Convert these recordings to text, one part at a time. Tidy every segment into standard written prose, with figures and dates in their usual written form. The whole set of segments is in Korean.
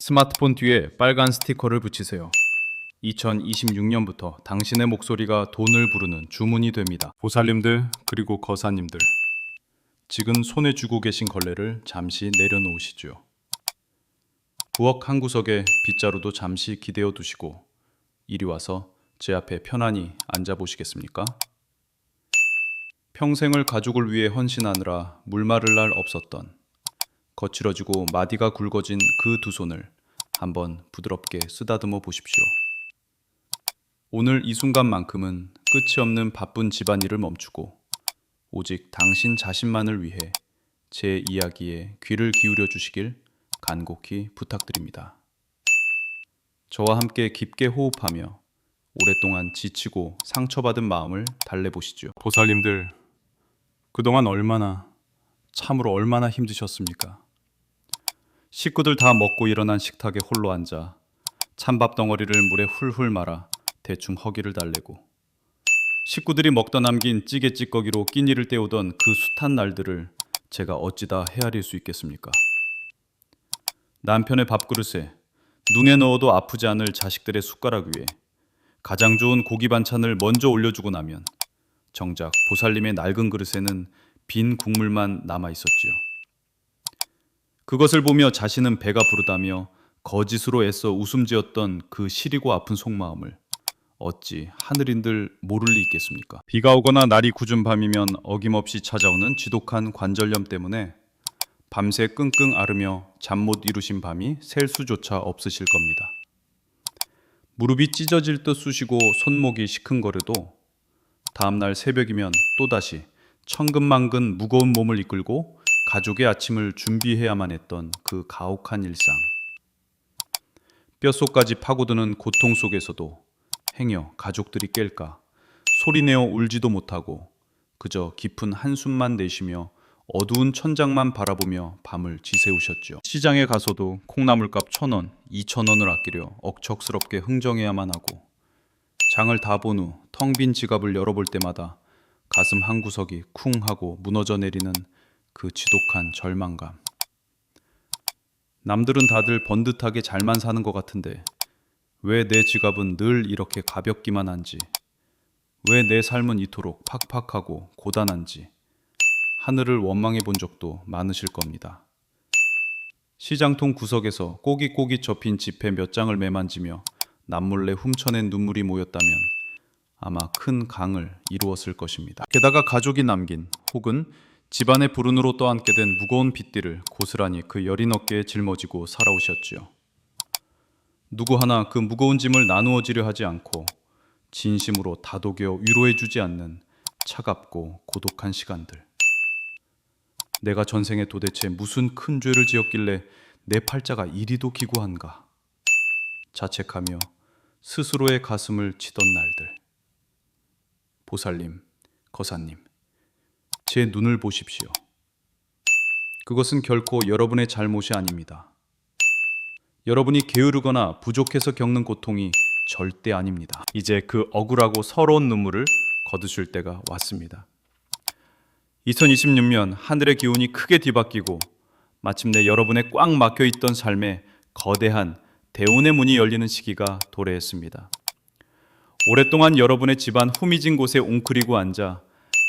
스마트폰 뒤에 빨간 스티커를 붙이세요. 2026년부터 당신의 목소리가 돈을 부르는 주문이 됩니다. 보살님들 그리고 거사님들, 지금 손에 쥐고 계신 걸레를 잠시 내려놓으시죠. 부엌 한 구석에 빗자루도 잠시 기대어 두시고 이리 와서 제 앞에 편안히 앉아보시겠습니까? 평생을 가족을 위해 헌신하느라 물 마를 날 없었던, 거칠어지고 마디가 굵어진 그 두 손을 한번 부드럽게 쓰다듬어 보십시오. 오늘 이 순간만큼은 끝이 없는 바쁜 집안일을 멈추고 오직 당신 자신만을 위해 제 이야기에 귀를 기울여 주시길 간곡히 부탁드립니다. 저와 함께 깊게 호흡하며 오랫동안 지치고 상처받은 마음을 달래보시죠. 보살님들, 그동안 참으로 얼마나 힘드셨습니까? 식구들 다 먹고 일어난 식탁에 홀로 앉아 찬밥 덩어리를 물에 훌훌 말아 대충 허기를 달래고, 식구들이 먹다 남긴 찌개 찌꺼기로 끼니를 때우던 그 숱한 날들을 제가 어찌다 헤아릴 수 있겠습니까? 남편의 밥그릇에 눈에 넣어도 아프지 않을 자식들의 숟가락 위에 가장 좋은 고기 반찬을 먼저 올려주고 나면 정작 보살님의 낡은 그릇에는 빈 국물만 남아 있었지요. 그것을 보며 자신은 배가 부르다며 거짓으로 애써 웃음지었던 그 시리고 아픈 속마음을 어찌 하늘인들 모를 리 있겠습니까? 비가 오거나 날이 굳은 밤이면 어김없이 찾아오는 지독한 관절염 때문에 밤새 끙끙 앓으며 잠 못 이루신 밤이 셀 수조차 없으실 겁니다. 무릎이 찢어질 듯 쑤시고 손목이 시큰거려도 다음날 새벽이면 또다시 천근만근 무거운 몸을 이끌고 가족의 아침을 준비해야만 했던 그 가혹한 일상. 뼛속까지 파고드는 고통 속에서도 행여 가족들이 깰까 소리내어 울지도 못하고 그저 깊은 한숨만 내쉬며 어두운 천장만 바라보며 밤을 지새우셨죠. 시장에 가서도 콩나물값 1,000원, 2,000원을 아끼려 억척스럽게 흥정해야만 하고, 장을 다 본 후 텅 빈 지갑을 열어볼 때마다 가슴 한구석이 쿵 하고 무너져 내리는 그 지독한 절망감. 남들은 다들 번듯하게 잘만 사는 것 같은데 왜 내 지갑은 늘 이렇게 가볍기만 한지, 왜 내 삶은 이토록 팍팍하고 고단한지 하늘을 원망해 본 적도 많으실 겁니다. 시장통 구석에서 꼬깃꼬깃 접힌 지폐 몇 장을 매만지며 남몰래 훔쳐낸 눈물이 모였다면 아마 큰 강을 이루었을 것입니다. 게다가 가족이 남긴 혹은 집안의 불운으로 떠안게 된 무거운 빚들을 고스란히 그 여린 어깨에 짊어지고 살아오셨지요. 누구 하나 그 무거운 짐을 나누어지려 하지 않고 진심으로 다독여 위로해주지 않는 차갑고 고독한 시간들. 내가 전생에 도대체 무슨 큰 죄를 지었길래 내 팔자가 이리도 기구한가 자책하며 스스로의 가슴을 치던 날들. 보살님, 거사님, 제 눈을 보십시오. 그것은 결코 여러분의 잘못이 아닙니다. 여러분이 게으르거나 부족해서 겪는 고통이 절대 아닙니다. 이제 그 억울하고 서러운 눈물을 거두실 때가 왔습니다. 2026년 하늘의 기운이 크게 뒤바뀌고 마침내 여러분의 꽉 막혀있던 삶에 거대한 대운의 문이 열리는 시기가 도래했습니다. 오랫동안 여러분의 집안 후미진 곳에 웅크리고 앉아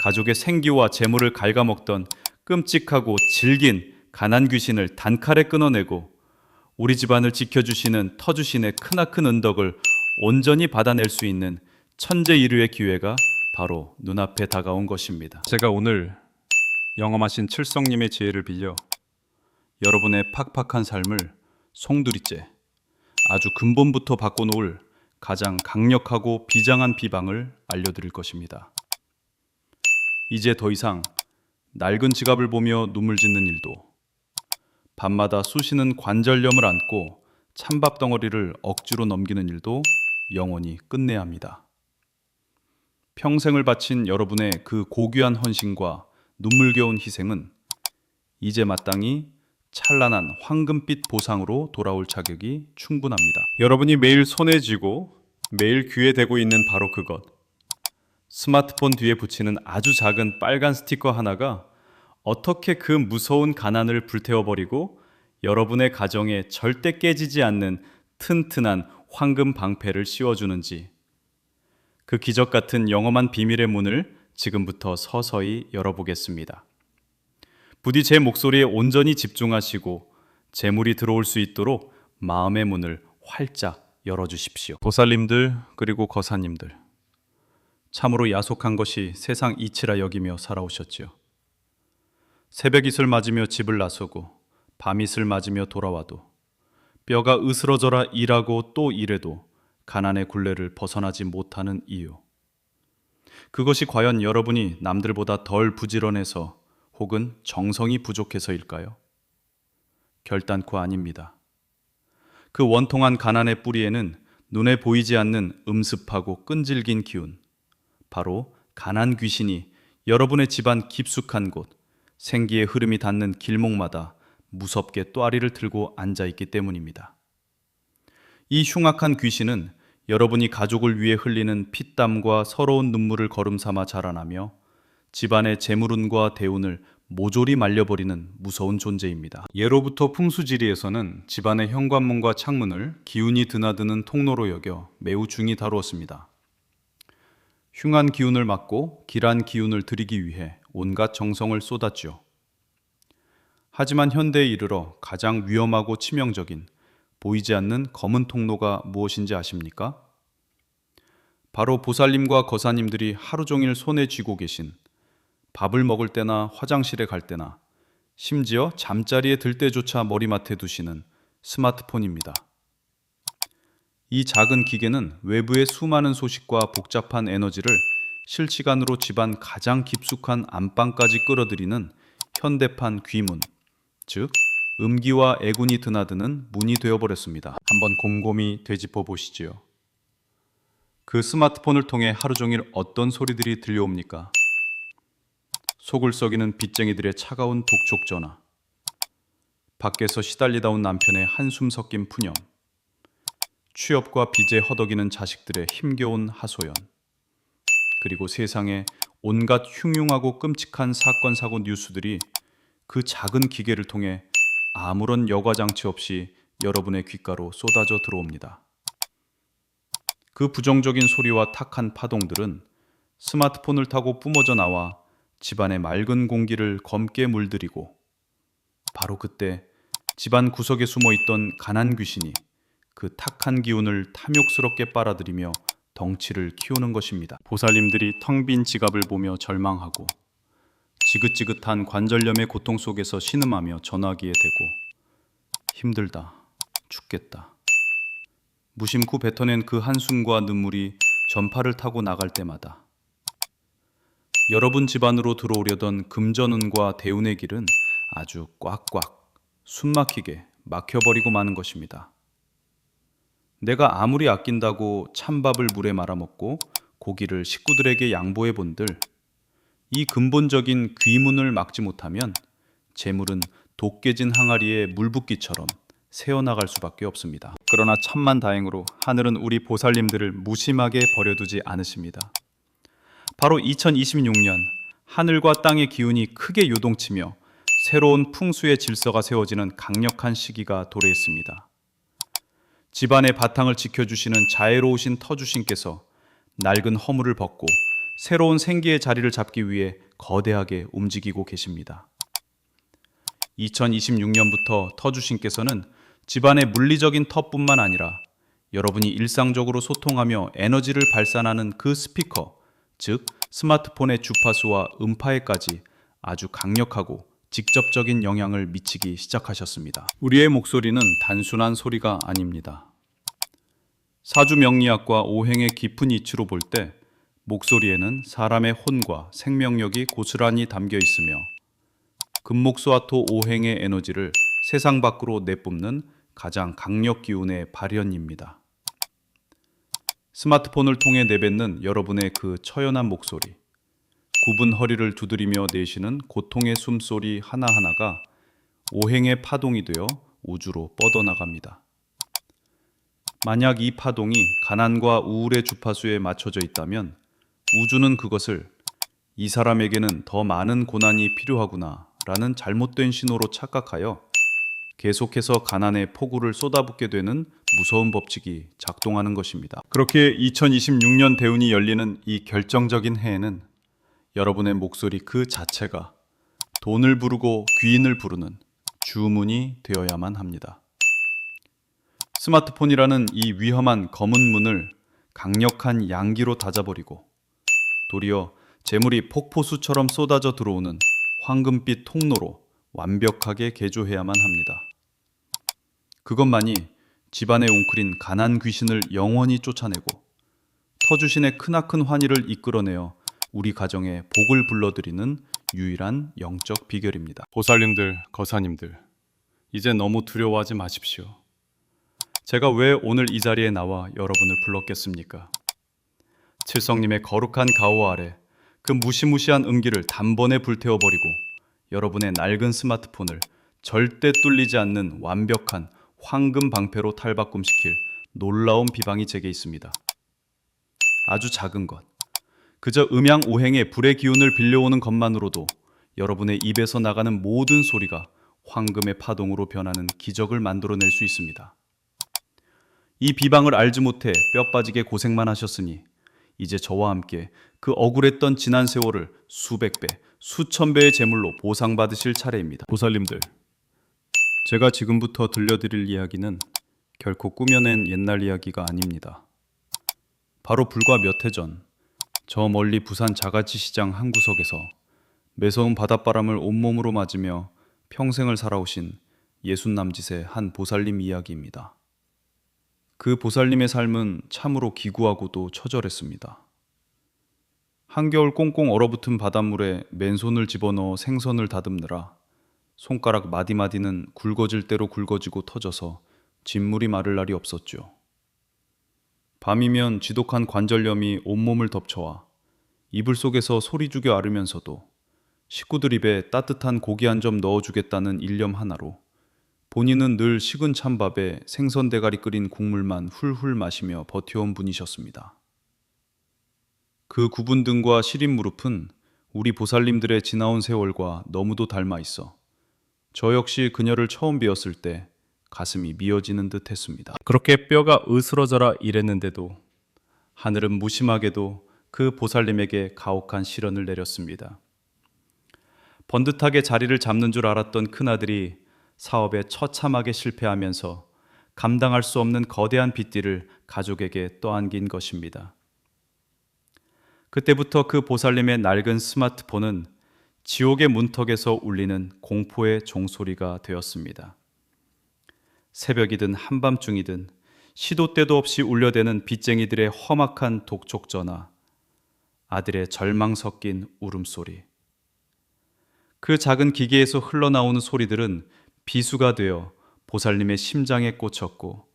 가족의 생기와 재물을 갉아먹던 끔찍하고 질긴 가난 귀신을 단칼에 끊어내고 우리 집안을 지켜주시는 터주신의 크나큰 은덕을 온전히 받아낼 수 있는 천재일우의 기회가 바로 눈앞에 다가온 것입니다. 제가 오늘 영험하신 칠성님의 지혜를 빌려 여러분의 팍팍한 삶을 송두리째 아주 근본부터 바꿔놓을 가장 강력하고 비장한 비방을 알려드릴 것입니다. 이제 더 이상 낡은 지갑을 보며 눈물 짓는 일도, 밤마다 쑤시는 관절염을 안고 찬밥 덩어리를 억지로 넘기는 일도 영원히 끝내야 합니다. 평생을 바친 여러분의 그 고귀한 헌신과 눈물겨운 희생은 이제 마땅히 찬란한 황금빛 보상으로 돌아올 자격이 충분합니다. 여러분이 매일 손에 쥐고 매일 귀에 대고 있는 바로 그것, 스마트폰 뒤에 붙이는 아주 작은 빨간 스티커 하나가 어떻게 그 무서운 가난을 불태워버리고 여러분의 가정에 절대 깨지지 않는 튼튼한 황금 방패를 씌워주는지, 그 기적 같은 영험한 비밀의 문을 지금부터 서서히 열어보겠습니다. 부디 제 목소리에 온전히 집중하시고 재물이 들어올 수 있도록 마음의 문을 활짝 열어주십시오. 보살님들 그리고 거사님들, 참으로 야속한 것이 세상 이치라 여기며 살아오셨지요. 새벽잇을 맞으며 집을 나서고 밤잇을 맞으며 돌아와도 뼈가 으스러져라 일하고 또 일해도 가난의 굴레를 벗어나지 못하는 이유, 그것이 과연 여러분이 남들보다 덜 부지런해서 혹은 정성이 부족해서일까요? 결단코 아닙니다. 그 원통한 가난의 뿌리에는 눈에 보이지 않는 음습하고 끈질긴 기운, 바로 가난 귀신이 여러분의 집안 깊숙한 곳, 생기의 흐름이 닿는 길목마다 무섭게 또아리를 들고 앉아있기 때문입니다. 이 흉악한 귀신은 여러분이 가족을 위해 흘리는 피땀과 서러운 눈물을 거름삼아 자라나며 집안의 재물운과 대운을 모조리 말려버리는 무서운 존재입니다. 예로부터 풍수지리에서는 집안의 현관문과 창문을 기운이 드나드는 통로로 여겨 매우 중히 다루었습니다. 흉한 기운을 막고 길한 기운을 들이기 위해 온갖 정성을 쏟았죠. 하지만 현대에 이르러 가장 위험하고 치명적인 보이지 않는 검은 통로가 무엇인지 아십니까? 바로 보살님과 거사님들이 하루 종일 손에 쥐고 계신, 밥을 먹을 때나 화장실에 갈 때나 심지어 잠자리에 들 때조차 머리맡에 두시는 스마트폰입니다. 이 작은 기계는 외부의 수많은 소식과 복잡한 에너지를 실시간으로 집안 가장 깊숙한 안방까지 끌어들이는 현대판 귀문, 즉 음기와 애군이 드나드는 문이 되어버렸습니다. 한번 곰곰이 되짚어 보시지요. 그 스마트폰을 통해 하루 종일 어떤 소리들이 들려옵니까? 속을 썩이는 빚쟁이들의 차가운 독촉 전화, 밖에서 시달리다 온 남편의 한숨 섞인 푸념, 취업과 빚에 허덕이는 자식들의 힘겨운 하소연, 그리고 세상에 온갖 흉흉하고 끔찍한 사건 사고 뉴스들이 그 작은 기계를 통해 아무런 여과장치 없이 여러분의 귓가로 쏟아져 들어옵니다. 그 부정적인 소리와 탁한 파동들은 스마트폰을 타고 뿜어져 나와 집안의 맑은 공기를 검게 물들이고, 바로 그때 집안 구석에 숨어있던 가난 귀신이 그 탁한 기운을 탐욕스럽게 빨아들이며 덩치를 키우는 것입니다. 보살님들이 텅 빈 지갑을 보며 절망하고 지긋지긋한 관절염의 고통 속에서 신음하며 전화기에 대고 힘들다, 죽겠다, 무심코 뱉어낸 그 한숨과 눈물이 전파를 타고 나갈 때마다 여러분 집안으로 들어오려던 금전운과 대운의 길은 아주 꽉꽉 숨막히게 막혀버리고 마는 것입니다. 내가 아무리 아낀다고 찬밥을 물에 말아먹고 고기를 식구들에게 양보해 본들, 이 근본적인 귀문을 막지 못하면 재물은 독 깨진 항아리에 물 붓기처럼 새어나갈 수밖에 없습니다. 그러나 천만 다행으로 하늘은 우리 보살님들을 무심하게 버려두지 않으십니다. 바로 2026년 하늘과 땅의 기운이 크게 요동치며 새로운 풍수의 질서가 세워지는 강력한 시기가 도래했습니다. 집안의 바탕을 지켜주시는 자애로우신 터주신께서 낡은 허물을 벗고 새로운 생기의 자리를 잡기 위해 거대하게 움직이고 계십니다. 2026년부터 터주신께서는 집안의 물리적인 터뿐만 아니라 여러분이 일상적으로 소통하며 에너지를 발산하는 그 스피커, 즉 스마트폰의 주파수와 음파에까지 아주 강력하고 직접적인 영향을 미치기 시작하셨습니다. 우리의 목소리는 단순한 소리가 아닙니다. 사주명리학과 오행의 깊은 이치로 볼 때 목소리에는 사람의 혼과 생명력이 고스란히 담겨 있으며 금목수와 토 오행의 에너지를 세상 밖으로 내뿜는 가장 강력 기운의 발현입니다. 스마트폰을 통해 내뱉는 여러분의 그 처연한 목소리, 굽은 허리를 두드리며 내쉬는 고통의 숨소리 하나하나가 오행의 파동이 되어 우주로 뻗어나갑니다. 만약 이 파동이 가난과 우울의 주파수에 맞춰져 있다면 우주는 그것을 이 사람에게는 더 많은 고난이 필요하구나 라는 잘못된 신호로 착각하여 계속해서 가난의 폭우를 쏟아붓게 되는 무서운 법칙이 작동하는 것입니다. 그렇게 2026년 대운이 열리는 이 결정적인 해에는 여러분의 목소리 그 자체가 돈을 부르고 귀인을 부르는 주문이 되어야만 합니다. 스마트폰이라는 이 위험한 검은 문을 강력한 양기로 닫아버리고 도리어 재물이 폭포수처럼 쏟아져 들어오는 황금빛 통로로 완벽하게 개조해야만 합니다. 그것만이 집안에 웅크린 가난 귀신을 영원히 쫓아내고 터주신의 크나큰 환희를 이끌어내어 우리 가정에 복을 불러들이는 유일한 영적 비결입니다. 보살님들, 거사님들, 이제 너무 두려워하지 마십시오. 제가 왜 오늘 이 자리에 나와 여러분을 불렀겠습니까? 칠성님의 거룩한 가호 아래 그 무시무시한 음기를 단번에 불태워버리고 여러분의 낡은 스마트폰을 절대 뚫리지 않는 완벽한 황금 방패로 탈바꿈시킬 놀라운 비방이 제게 있습니다. 아주 작은 것, 그저 음양오행의 불의 기운을 빌려오는 것만으로도 여러분의 입에서 나가는 모든 소리가 황금의 파동으로 변하는 기적을 만들어낼 수 있습니다. 이 비방을 알지 못해 뼈 빠지게 고생만 하셨으니 이제 저와 함께 그 억울했던 지난 세월을 수백 배, 수천 배의 제물로 보상받으실 차례입니다. 보살님들, 제가 지금부터 들려드릴 이야기는 결코 꾸며낸 옛날 이야기가 아닙니다. 바로 불과 몇 해 전, 저 멀리 부산 자갈치 시장 한 구석에서 매서운 바닷바람을 온몸으로 맞으며 평생을 살아오신 60남짓의 한 보살님 이야기입니다. 그 보살님의 삶은 참으로 기구하고도 처절했습니다. 한겨울 꽁꽁 얼어붙은 바닷물에 맨손을 집어넣어 생선을 다듬느라 손가락 마디마디는 굵어질 대로 굵어지고 터져서 진물이 마를 날이 없었죠. 밤이면 지독한 관절염이 온몸을 덮쳐와 이불 속에서 소리 죽여 앓으면서도 식구들 입에 따뜻한 고기 한 점 넣어주겠다는 일념 하나로 본인은 늘 식은 찬밥에 생선 대가리 끓인 국물만 훌훌 마시며 버텨온 분이셨습니다. 그 구분 등과 시린 무릎은 우리 보살님들의 지나온 세월과 너무도 닮아 있어 저 역시 그녀를 처음 뵈었을 때 가슴이 미어지는 듯 했습니다. 그렇게 뼈가 으스러져라 이랬는데도 하늘은 무심하게도 그 보살님에게 가혹한 시련을 내렸습니다. 번듯하게 자리를 잡는 줄 알았던 큰아들이 사업에 처참하게 실패하면서 감당할 수 없는 거대한 빚들을 가족에게 떠안긴 것입니다. 그때부터 그 보살님의 낡은 스마트폰은 지옥의 문턱에서 울리는 공포의 종소리가 되었습니다. 새벽이든 한밤중이든 시도 때도 없이 울려대는 빚쟁이들의 험악한 독촉 전화, 아들의 절망 섞인 울음소리. 그 작은 기계에서 흘러나오는 소리들은 비수가 되어 보살님의 심장에 꽂혔고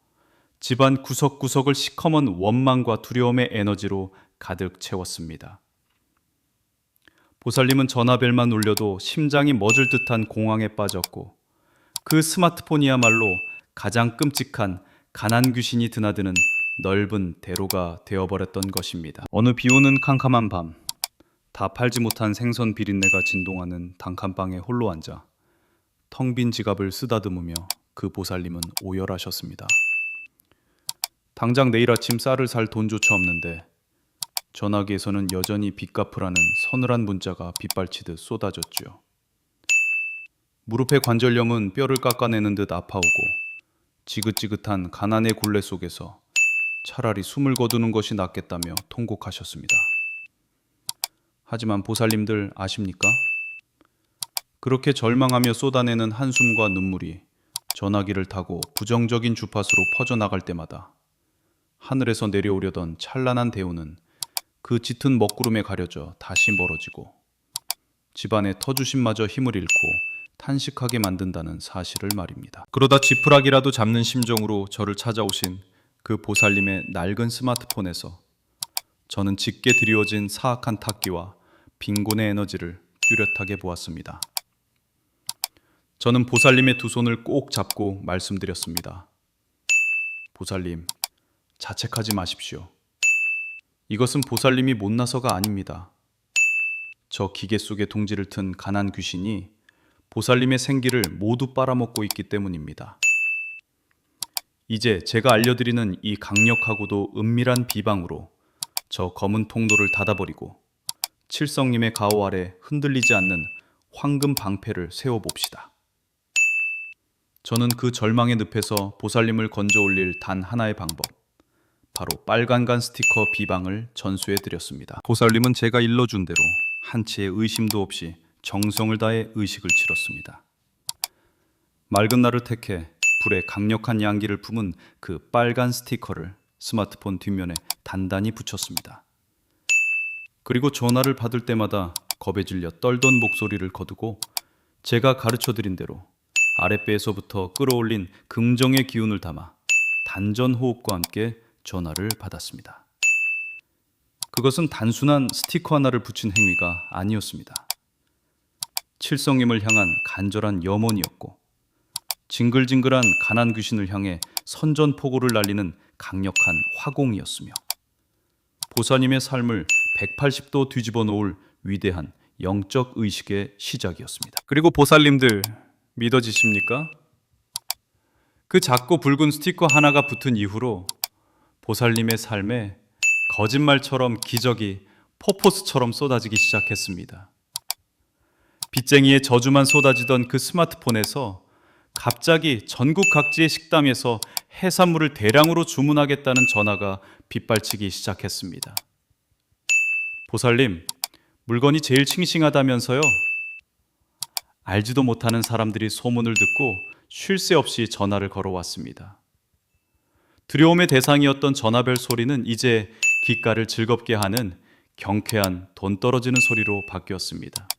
집안 구석구석을 시커먼 원망과 두려움의 에너지로 가득 채웠습니다. 보살님은 전화벨만 울려도 심장이 멎을 듯한 공황에 빠졌고 그 스마트폰이야말로 가장 끔찍한 가난 귀신이 드나드는 넓은 대로가 되어버렸던 것입니다. 어느 비오는 캄캄한 밤, 다 팔지 못한 생선 비린내가 진동하는 단칸방에 홀로 앉아 텅 빈 지갑을 쓰다듬으며 그 보살님은 오열하셨습니다. 당장 내일 아침 쌀을 살 돈조차 없는데 전화기에서는 여전히 빚 갚으라는 서늘한 문자가 빗발치듯 쏟아졌죠. 무릎의 관절염은 뼈를 깎아내는 듯 아파오고 지긋지긋한 가난의 굴레 속에서 차라리 숨을 거두는 것이 낫겠다며 통곡하셨습니다. 하지만 보살님들 아십니까? 그렇게 절망하며 쏟아내는 한숨과 눈물이 전화기를 타고 부정적인 주파수로 퍼져나갈 때마다 하늘에서 내려오려던 찬란한 대우는 그 짙은 먹구름에 가려져 다시 멀어지고 집안의 터주신마저 힘을 잃고 탄식하게 만든다는 사실을 말입니다. 그러다 지푸라기라도 잡는 심정으로 저를 찾아오신 그 보살님의 낡은 스마트폰에서 저는 짙게 드리워진 사악한 탁기와 빈곤의 에너지를 뚜렷하게 보았습니다. 저는 보살님의 두 손을 꼭 잡고 말씀드렸습니다. 보살님, 자책하지 마십시오. 이것은 보살님이 못나서가 아닙니다. 저 기계 속에 둥지를 튼 가난 귀신이 보살님의 생기를 모두 빨아먹고 있기 때문입니다. 이제 제가 알려드리는 이 강력하고도 은밀한 비방으로 저 검은 통로를 닫아버리고 칠성님의 가호 아래 흔들리지 않는 황금 방패를 세워봅시다. 저는 그 절망의 늪에서 보살님을 건져 올릴 단 하나의 방법, 바로 빨간간 스티커 비방을 전수해 드렸습니다. 보살님은 제가 일러준 대로 한치의 의심도 없이 정성을 다해 의식을 치렀습니다. 맑은 날을 택해 불에 강력한 양기를 품은 그 빨간 스티커를 스마트폰 뒷면에 단단히 붙였습니다. 그리고 전화를 받을 때마다 겁에 질려 떨던 목소리를 거두고 제가 가르쳐드린 대로 아랫배에서부터 끌어올린 긍정의 기운을 담아 단전 호흡과 함께 전화를 받았습니다. 그것은 단순한 스티커 하나를 붙인 행위가 아니었습니다. 칠성님을 향한 간절한 염원이었고 징글징글한 가난 귀신을 향해 선전포고를 날리는 강력한 화공이었으며 보살님의 삶을 180도 뒤집어 놓을 위대한 영적 의식의 시작이었습니다. 그리고 보살님들 믿어지십니까? 그 작고 붉은 스티커 하나가 붙은 이후로 보살님의 삶에 거짓말처럼 기적이 폭포수처럼 쏟아지기 시작했습니다. 빚쟁이의 저주만 쏟아지던 그 스마트폰에서 갑자기 전국 각지의 식당에서 해산물을 대량으로 주문하겠다는 전화가 빗발치기 시작했습니다. 보살님, 물건이 제일 싱싱하다면서요? 알지도 못하는 사람들이 소문을 듣고 쉴 새 없이 전화를 걸어왔습니다. 두려움의 대상이었던 전화벨 소리는 이제 귓가를 즐겁게 하는 경쾌한 돈 떨어지는 소리로 바뀌었습니다.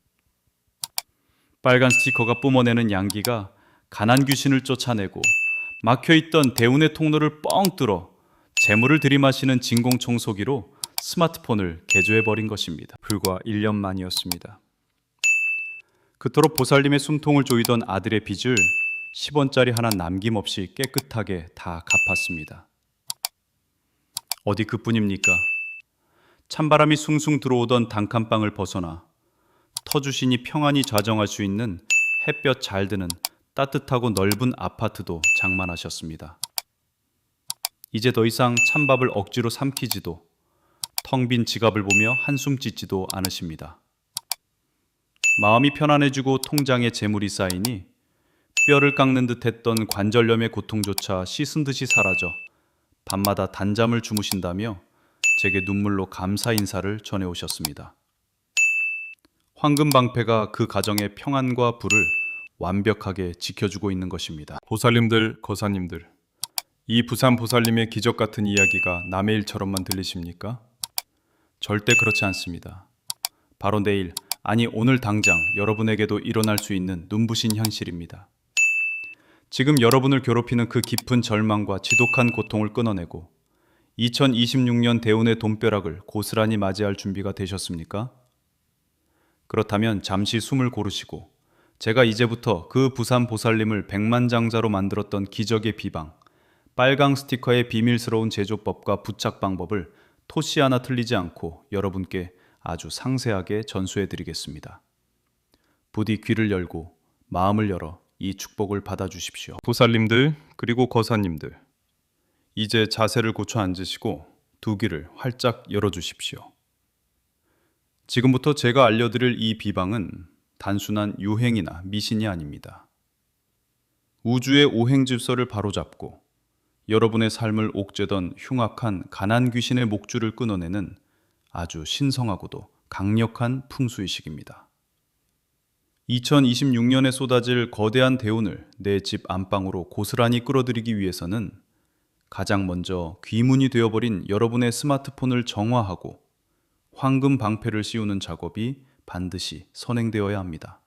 빨간 스티커가 뿜어내는 양기가 가난 귀신을 쫓아내고 막혀있던 대운의 통로를 뻥 뚫어 재물을 들이마시는 진공청소기로 스마트폰을 개조해버린 것입니다. 불과 1년 만이었습니다. 그토록 보살님의 숨통을 조이던 아들의 빚을 10원짜리 하나 남김없이 깨끗하게 다 갚았습니다. 어디 그뿐입니까? 찬바람이 숭숭 들어오던 단칸방을 벗어나 터주신이 평안히 좌정할 수 있는 햇볕 잘 드는 따뜻하고 넓은 아파트도 장만하셨습니다. 이제 더 이상 찬밥을 억지로 삼키지도 텅 빈 지갑을 보며 한숨 짓지도 않으십니다. 마음이 편안해지고 통장에 재물이 쌓이니 뼈를 깎는 듯 했던 관절염의 고통조차 씻은 듯이 사라져 밤마다 단잠을 주무신다며 제게 눈물로 감사 인사를 전해오셨습니다. 황금 방패가 그 가정의 평안과 부를 완벽하게 지켜주고 있는 것입니다. 보살님들, 거사님들, 이 부산 보살님의 기적 같은 이야기가 남의 일처럼만 들리십니까? 절대 그렇지 않습니다. 바로 내일, 아니 오늘 당장 여러분에게도 일어날 수 있는 눈부신 현실입니다. 지금 여러분을 괴롭히는 그 깊은 절망과 지독한 고통을 끊어내고 2026년 대운의 돈벼락을 고스란히 맞이할 준비가 되셨습니까? 그렇다면 잠시 숨을 고르시고 제가 이제부터 그 부산 보살님을 백만장자로 만들었던 기적의 비방, 빨강 스티커의 비밀스러운 제조법과 부착 방법을 토시 하나 틀리지 않고 여러분께 아주 상세하게 전수해 드리겠습니다. 부디 귀를 열고 마음을 열어 이 축복을 받아주십시오. 보살님들 그리고 거사님들, 이제 자세를 고쳐 앉으시고 두 귀를 활짝 열어주십시오. 지금부터 제가 알려드릴 이 비방은 단순한 유행이나 미신이 아닙니다. 우주의 오행질서를 바로잡고 여러분의 삶을 옥죄던 흉악한 가난 귀신의 목줄을 끊어내는 아주 신성하고도 강력한 풍수의식입니다. 2026년에 쏟아질 거대한 대운을 내 집 안방으로 고스란히 끌어들이기 위해서는 가장 먼저 귀문이 되어버린 여러분의 스마트폰을 정화하고 황금 방패를 씌우는 작업이 반드시 선행되어야 합니다.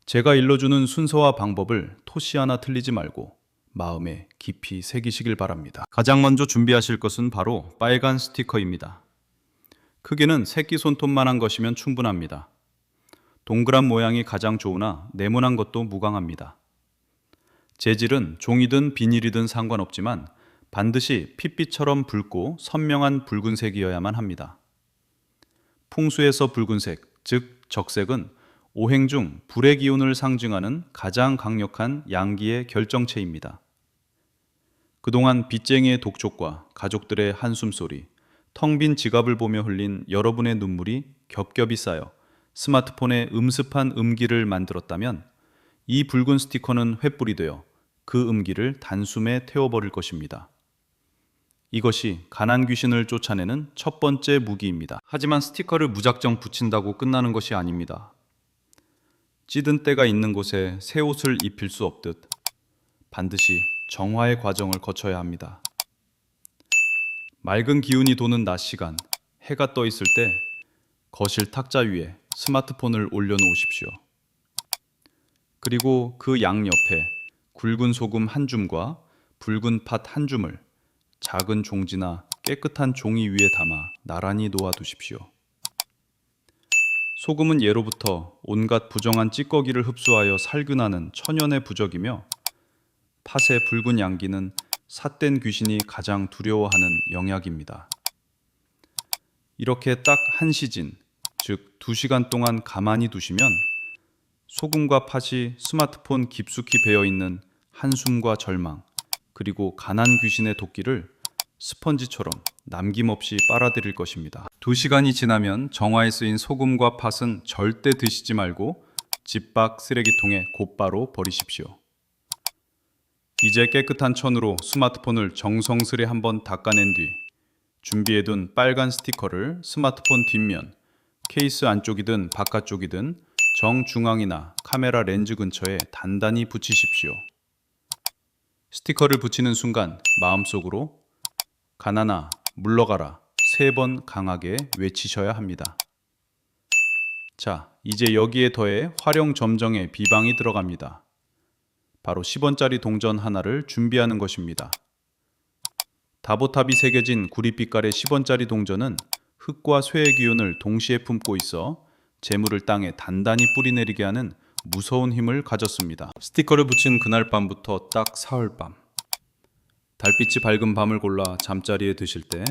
제가 일러주는 순서와 방법을 토시 하나 틀리지 말고 마음에 깊이 새기시길 바랍니다. 가장 먼저 준비하실 것은 바로 빨간 스티커입니다. 크기는 새끼 손톱만한 것이면 충분합니다. 동그란 모양이 가장 좋으나 네모난 것도 무광합니다. 재질은 종이든 비닐이든 상관없지만 반드시 핏빛처럼 붉고 선명한 붉은색이어야만 합니다. 풍수에서 붉은색, 즉 적색은 오행 중 불의 기운을 상징하는 가장 강력한 양기의 결정체입니다. 그동안 빚쟁이의 독촉과 가족들의 한숨소리, 텅 빈 지갑을 보며 흘린 여러분의 눈물이 겹겹이 쌓여 스마트폰에 음습한 음기를 만들었다면 이 붉은 스티커는 횃불이 되어 그 음기를 단숨에 태워버릴 것입니다. 이것이 가난 귀신을 쫓아내는 첫 번째 무기입니다. 하지만 스티커를 무작정 붙인다고 끝나는 것이 아닙니다. 찌든 때가 있는 곳에 새 옷을 입힐 수 없듯 반드시 정화의 과정을 거쳐야 합니다. 맑은 기운이 도는 낮 시간, 해가 떠 있을 때 거실 탁자 위에 스마트폰을 올려놓으십시오. 그리고 그 양옆에 굵은 소금 한 줌과 붉은 팥 한 줌을 작은 종지나 깨끗한 종이 위에 담아 나란히 놓아두십시오. 소금은 예로부터 온갖 부정한 찌꺼기를 흡수하여 살균하는 천연의 부적이며 팥의 붉은 양기는 삿된 귀신이 가장 두려워하는 영약입니다. 이렇게 딱 한 시진, 즉 2시간 동안 가만히 두시면 소금과 팥이 스마트폰 깊숙이 배어있는 한숨과 절망, 그리고 가난 귀신의 도끼를 스펀지처럼 남김없이 빨아들일 것입니다. 2시간이 지나면 정화에 쓰인 소금과 팥은 절대 드시지 말고 집 밖 쓰레기통에 곧바로 버리십시오. 이제 깨끗한 천으로 스마트폰을 정성스레 한번 닦아낸 뒤 준비해둔 빨간 스티커를 스마트폰 뒷면, 케이스 안쪽이든 바깥쪽이든 정중앙이나 카메라 렌즈 근처에 단단히 붙이십시오. 스티커를 붙이는 순간 마음속으로 가난아 물러가라 3번 강하게 외치셔야 합니다. 자, 이제 여기에 더해 활용점정의 비방이 들어갑니다. 바로 10원짜리 동전 하나를 준비하는 것입니다. 다보탑이 새겨진 구릿빛깔의 10원짜리 동전은 흙과 쇠의 기운을 동시에 품고 있어 재물을 땅에 단단히 뿌리내리게 하는 무서운 힘을 가졌습니다. 스티커를 붙인 그날 밤부터 딱 사흘 밤, 달빛이 밝은 밤을 골라 잠자리에 드실 때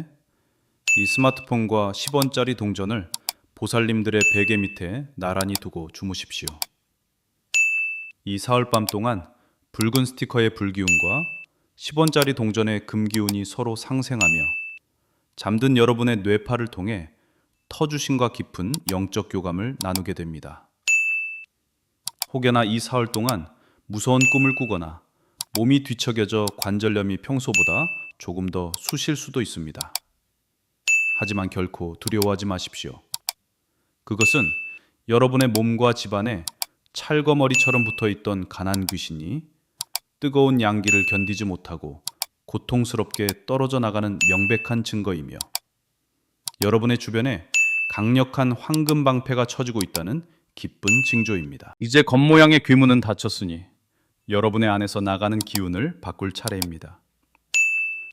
이 스마트폰과 10원짜리 동전을 보살님들의 베개 밑에 나란히 두고 주무십시오. 이 사흘 밤 동안 붉은 스티커의 불기운과 10원짜리 동전의 금기운이 서로 상생하며 잠든 여러분의 뇌파를 통해 터주신과 깊은 영적 교감을 나누게 됩니다. 혹여나 이 사흘 동안 무서운 꿈을 꾸거나 몸이 뒤척여져 관절염이 평소보다 조금 더 쑤실 수도 있습니다. 하지만 결코 두려워하지 마십시오. 그것은 여러분의 몸과 집안에 찰거머리처럼 붙어있던 가난 귀신이 뜨거운 양기를 견디지 못하고 고통스럽게 떨어져 나가는 명백한 증거이며 여러분의 주변에 강력한 황금 방패가 쳐지고 있다는 기쁜 징조입니다. 이제 겉모양의 귀문은 닫혔으니 여러분의 안에서 나가는 기운을 바꿀 차례입니다.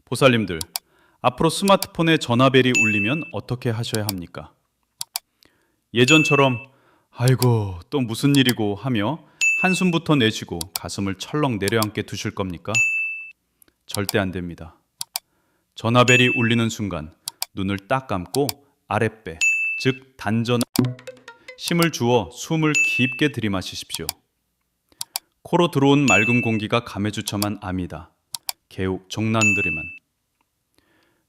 보살님들, 앞으로 스마트폰에 전화벨이 울리면 어떻게 하셔야 합니까? 예전처럼 아이고 또 무슨 일이고 하며 한숨부터 내쉬고 가슴을 철렁 내려앉게 두실 겁니까? 절대 안 됩니다. 전화벨이 울리는 순간 눈을 딱 감고 아랫배, 즉 단전 힘을 주어 숨을 깊게 들이마시십시오. 코로 들어온 맑은 공기가 감해주처만 압니다. 개욱 정난들이만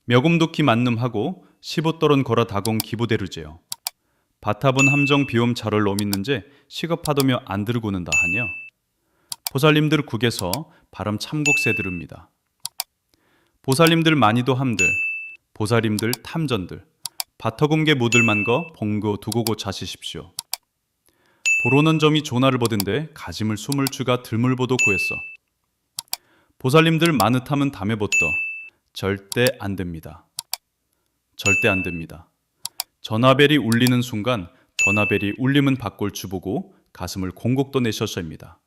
묘금도키 만눔하고 15떨은 걸어 다공 기부대루제요. 바탑은 함정 비옴 자를 넘있는제 시급하더며 안 들고는다 하냐. 보살님들 국에서 발음 참곡세 들읍니다. 보살님들 많이도 함들, 보살님들 탐전들, 바터금게 모들만 거 봉고 두고고 자시십시오. 보로는 점이 조나를 보든데 가짐을 숨을 주가 들물보도 구했어. 보살님들 마느탐은 담에 벗더 절대 안 됩니다. 절대 안 됩니다. 전화벨이 울리는 순간 전화벨이 울림은 바꿀 주보고 가슴을 공곡도 내셔야 합니다.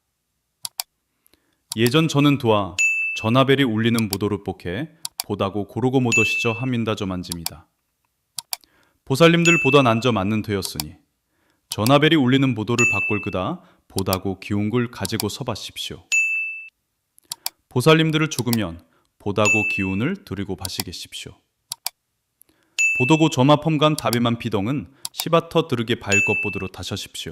예전 저는 도와 전화벨이 울리는 모도를 뽑해 보다고 고르고 모도시저 함인다저 만집니다. 보살님들 보다 난저 맞는 되었으니 전화벨이 울리는 모도를 바꿀 그다 보다고 기운글 가지고 서바십시오. 보살님들을 죽으면 보다고 기운을 드리고 바시겠십시오. 보도고 저마 펌간 다비만 비덩은 시바터 드르게 발것보드로 다셔십시오.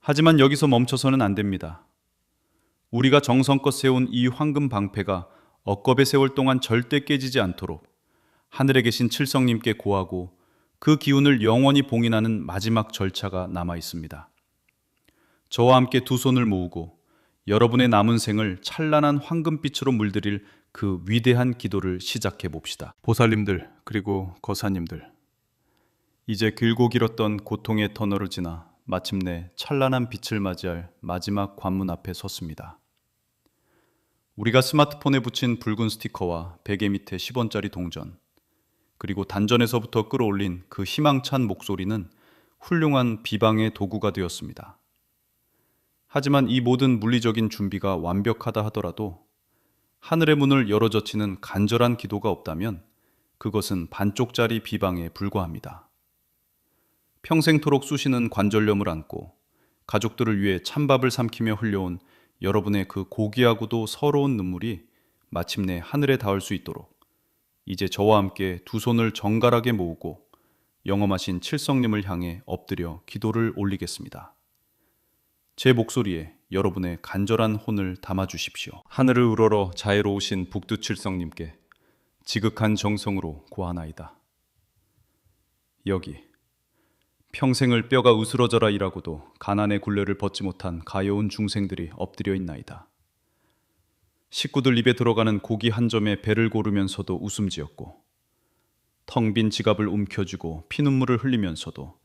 하지만 여기서 멈춰서는 안 됩니다. 우리가 정성껏 세운 이 황금 방패가 억겁의 세월 동안 절대 깨지지 않도록 하늘에 계신 칠성님께 고하고 그 기운을 영원히 봉인하는 마지막 절차가 남아 있습니다. 저와 함께 두 손을 모으고 여러분의 남은 생을 찬란한 황금빛으로 물들일 그 위대한 기도를 시작해 봅시다. 보살님들 그리고 거사님들, 이제 길고 길었던 고통의 터널을 지나 마침내 찬란한 빛을 맞이할 마지막 관문 앞에 섰습니다. 우리가 스마트폰에 붙인 붉은 스티커와 베개 밑에 10원짜리 동전, 그리고 단전에서부터 끌어올린 그 희망찬 목소리는 훌륭한 비방의 도구가 되었습니다. 하지만 이 모든 물리적인 준비가 완벽하다 하더라도 하늘의 문을 열어젖히는 간절한 기도가 없다면 그것은 반쪽짜리 비방에 불과합니다. 평생토록 쑤시는 관절염을 안고 가족들을 위해 찬밥을 삼키며 흘려온 여러분의 그 고귀하고도 서러운 눈물이 마침내 하늘에 닿을 수 있도록 이제 저와 함께 두 손을 정갈하게 모으고 영험하신 칠성님을 향해 엎드려 기도를 올리겠습니다. 제 목소리에 여러분의 간절한 혼을 담아주십시오. 하늘을 우러러 자애로우신 북두칠성님께 지극한 정성으로 고하나이다. 여기 평생을 뼈가 으스러져라 일하고도 가난의 굴레를 벗지 못한 가여운 중생들이 엎드려 있나이다. 식구들 입에 들어가는 고기 한 점에 배를 고르면서도 웃음 지었고 텅 빈 지갑을 움켜쥐고 피눈물을 흘리면서도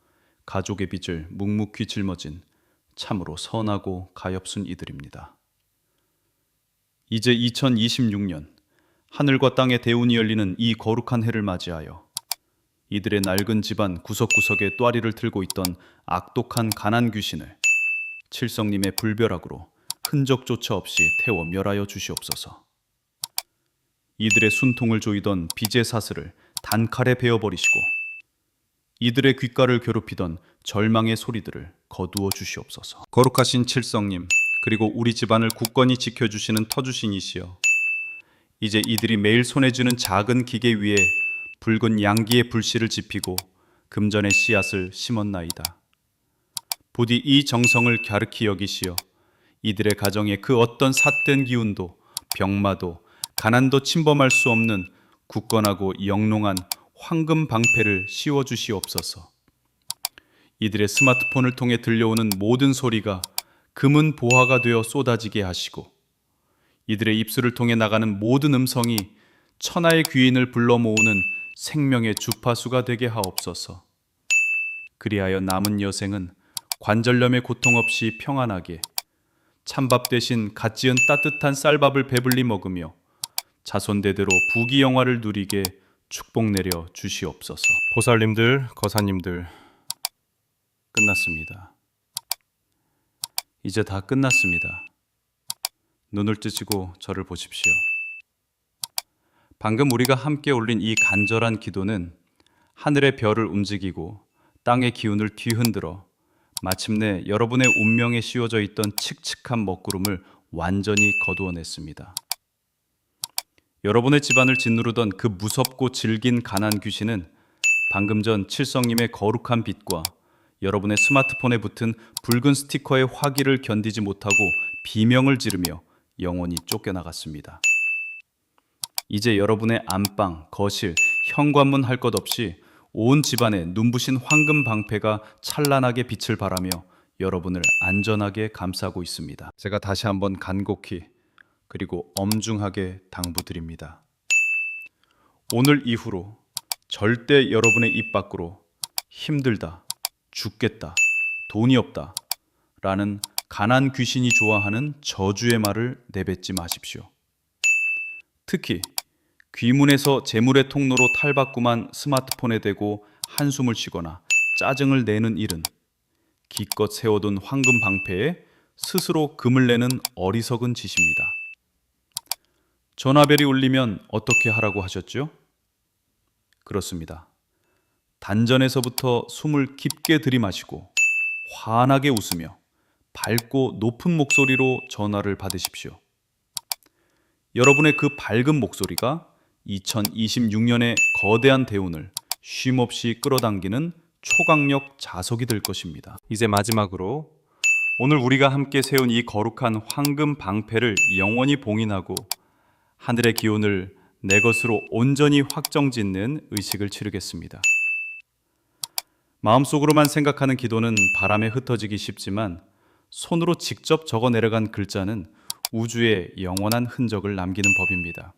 가족의 빚을 묵묵히 짊어진 참으로 선하고 가엾은 이들입니다. 이제 2026년 하늘과 땅의 대운이 열리는 이 거룩한 해를 맞이하여 이들의 낡은 집안 구석구석에 또아리를 틀고 있던 악독한 가난 귀신을 칠성님의 불벼락으로 흔적조차 없이 태워 멸하여 주시옵소서. 이들의 순통을 조이던 빚의 사슬을 단칼에 베어버리시고 이들의 귓가를 괴롭히던 절망의 소리들을 거두어 주시옵소서. 거룩하신 칠성님, 그리고 우리 집안을 굳건히 지켜주시는 터주신이시여, 이제 이들이 매일 손에 쥐는 작은 기계 위에 붉은 양기의 불씨를 지피고 금전의 씨앗을 심었나이다. 부디 이 정성을 갸륵히 여기시어 이들의 가정에 그 어떤 삿된 기운도 병마도 가난도 침범할 수 없는 굳건하고 영롱한 황금 방패를 씌워 주시옵소서. 이들의 스마트폰을 통해 들려오는 모든 소리가 금은 보화가 되어 쏟아지게 하시고 이들의 입술을 통해 나가는 모든 음성이 천하의 귀인을 불러 모으는 생명의 주파수가 되게 하옵소서. 그리하여 남은 여생은 관절염의 고통 없이 평안하게 찬밥 대신 갓 지은 따뜻한 쌀밥을 배불리 먹으며 자손대대로 부귀영화를 누리게 축복 내려 주시옵소서. 보살님들, 거사님들, 끝났습니다. 이제 다 끝났습니다. 눈을 뜨시고 저를 보십시오. 방금 우리가 함께 올린 이 간절한 기도는 하늘의 별을 움직이고 땅의 기운을 뒤흔들어 마침내 여러분의 운명에 씌워져 있던 칙칙한 먹구름을 완전히 거두어냈습니다. 여러분의 집안을 짓누르던 그 무섭고 질긴 가난 귀신은 방금 전 칠성님의 거룩한 빛과 여러분의 스마트폰에 붙은 붉은 스티커의 화기를 견디지 못하고 비명을 지르며 영원히 쫓겨나갔습니다. 이제 여러분의 안방, 거실, 현관문 할 것 없이 온 집안에 눈부신 황금 방패가 찬란하게 빛을 발하며 여러분을 안전하게 감싸고 있습니다. 제가 다시 한번 간곡히 그리고 엄중하게 당부드립니다. 오늘 이후로 절대 여러분의 입 밖으로 힘들다, 죽겠다, 돈이 없다 라는 가난 귀신이 좋아하는 저주의 말을 내뱉지 마십시오. 특히 귀문에서 재물의 통로로 탈바꿈한 스마트폰에 대고 한숨을 쉬거나 짜증을 내는 일은 기껏 세워둔 황금 방패에 스스로 금을 내는 어리석은 짓입니다. 전화벨이 울리면 어떻게 하라고 하셨죠? 그렇습니다. 단전에서부터 숨을 깊게 들이마시고 환하게 웃으며 밝고 높은 목소리로 전화를 받으십시오. 여러분의 그 밝은 목소리가 2026년의 거대한 대운을 쉼없이 끌어당기는 초강력 자석이 될 것입니다. 이제 마지막으로 오늘 우리가 함께 세운 이 거룩한 황금 방패를 영원히 봉인하고 하늘의 기운을 내 것으로 온전히 확정짓는 의식을 치르겠습니다. 마음속으로만 생각하는 기도는 바람에 흩어지기 쉽지만 손으로 직접 적어 내려간 글자는 우주에 영원한 흔적을 남기는 법입니다.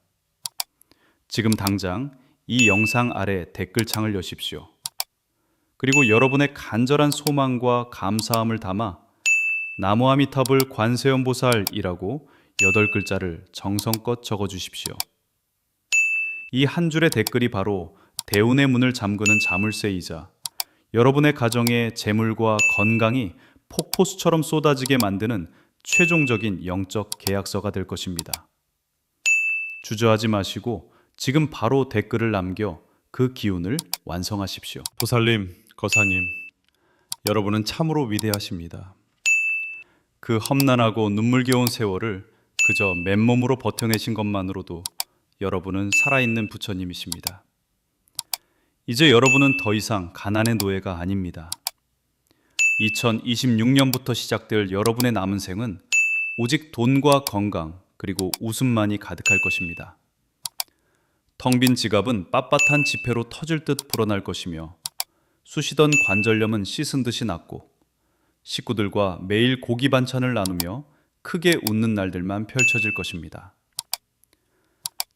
지금 당장 이 영상 아래 댓글창을 여십시오. 그리고 여러분의 간절한 소망과 감사함을 담아 나무아미타불 관세음보살이라고 8글자를 정성껏 적어주십시오. 이 한 줄의 댓글이 바로 대운의 문을 잠그는 자물쇠이자 여러분의 가정에 재물과 건강이 폭포수처럼 쏟아지게 만드는 최종적인 영적 계약서가 될 것입니다. 주저하지 마시고 지금 바로 댓글을 남겨 그 기운을 완성하십시오. 보살님, 거사님, 여러분은 참으로 위대하십니다. 그 험난하고 눈물겨운 세월을 그저 맨몸으로 버텨내신 것만으로도 여러분은 살아있는 부처님이십니다. 이제 여러분은 더 이상 가난의 노예가 아닙니다. 2026년부터 시작될 여러분의 남은 생은 오직 돈과 건강 그리고 웃음만이 가득할 것입니다. 텅 빈 지갑은 빳빳한 지폐로 터질 듯 불어날 것이며 쑤시던 관절염은 씻은 듯이 낫고 식구들과 매일 고기 반찬을 나누며 크게 웃는 날들만 펼쳐질 것입니다.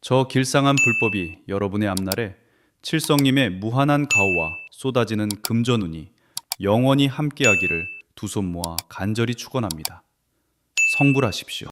저 길상한 불법이 여러분의 앞날에 칠성님의 무한한 가호와 쏟아지는 금전운이 영원히 함께하기를 두 손 모아 간절히 축원합니다. 성불하십시오.